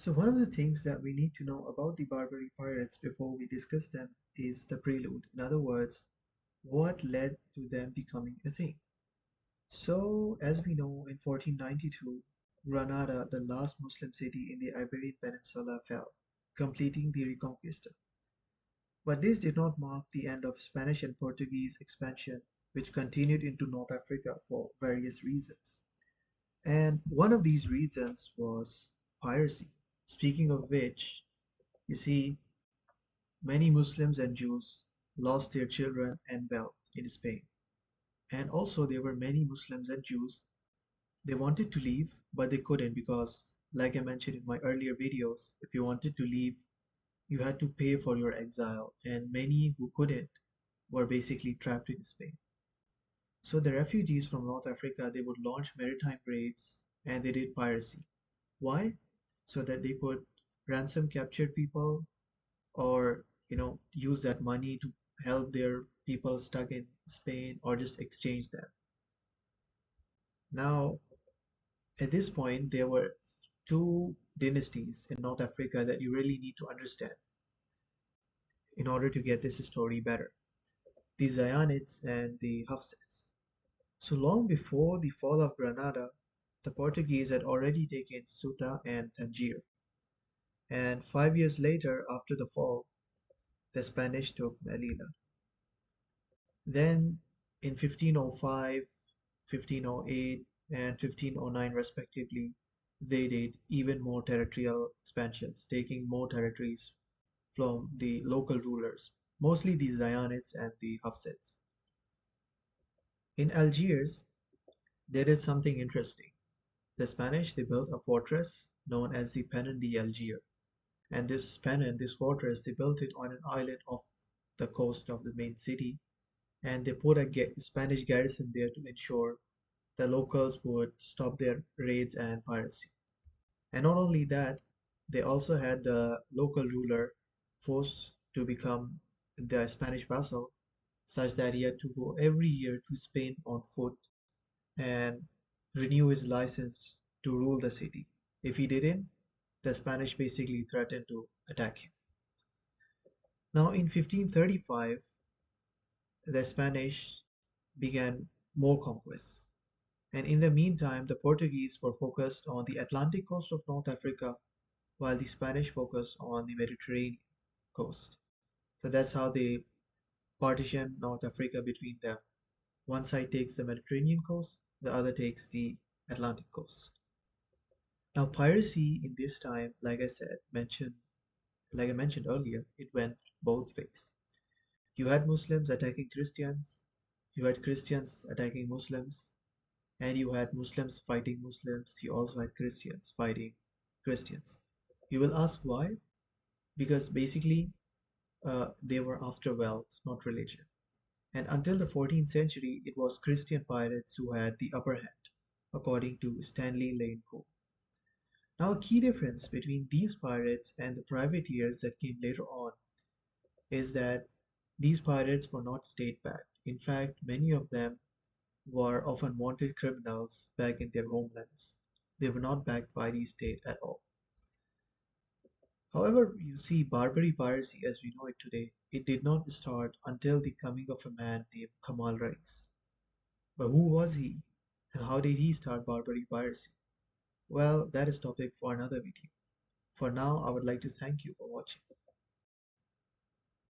So one of the things that we need to know about the Barbary Pirates before we discuss them is the prelude. In other words, what led to them becoming a thing. So as we know, in 1492, Granada, the last Muslim city in the Iberian Peninsula, fell, completing the Reconquista. But this did not mark the end of Spanish and Portuguese expansion, which continued into North Africa for various reasons. And one of these reasons was piracy. Speaking of which, you see, many Muslims and Jews lost their children and wealth in Spain. And also, there were many Muslims and Jews. They wanted to leave, but they couldn't because, like I mentioned in my earlier videos, if you wanted to leave, you had to pay for your exile, and many who couldn't were basically trapped in Spain. So the refugees from North Africa, they would launch maritime raids and they did piracy. Why? So that they could ransom captured people or use that money to help their people stuck in Spain or just exchange them. Now, at this point, there were two dynasties in North Africa that you really need to understand in order to get this story better: the Zionids and the Hafsids. So long before the fall of Granada, the Portuguese had already taken Ceuta and Tangier, and 5 years later, after the fall, the Spanish took Melilla. Then, in 1505, 1508, and 1509 respectively, they did even more territorial expansions, taking more territories from the local rulers, mostly the Zionids and the Hafsids. In Algiers, they did something interesting. The Spanish, they built a fortress known as the Peñón de Algiers, and this fortress, they built it on an island off the coast of the main city, and they put a Spanish garrison there to ensure the locals would stop their raids and piracy. And not only that, they also had the local ruler forced to become the Spanish vassal, such that he had to go every year to Spain on foot and renew his license to rule the city. If he didn't, the Spanish basically threatened to attack him. Now, in 1535, the Spanish began more conquests. And in the meantime, the Portuguese were focused on the Atlantic coast of North Africa, while the Spanish focused on the Mediterranean coast. So that's how they partition North Africa between them. One side takes the Mediterranean coast, the other takes the Atlantic coast. Now, piracy in this time, like I mentioned earlier, it went both ways. You had Muslims attacking Christians, you had Christians attacking Muslims, and you had Muslims fighting Muslims. You also had Christians fighting Christians. You will ask why? Because basically they were after wealth, not religion. And until the 14th century, it was Christian pirates who had the upper hand, according to Stanley Lane Poe. Now, a key difference between these pirates and the privateers that came later on is that these pirates were not state backed. In fact, many of them were often wanted criminals back in their homelands. They were not backed by the state at all. However, you see, Barbary piracy as we know it today, it did not start until the coming of a man named Kamal Rais. But who was he? And how did he start Barbary piracy? Well, that is topic for another video. For now, I would like to thank you for watching.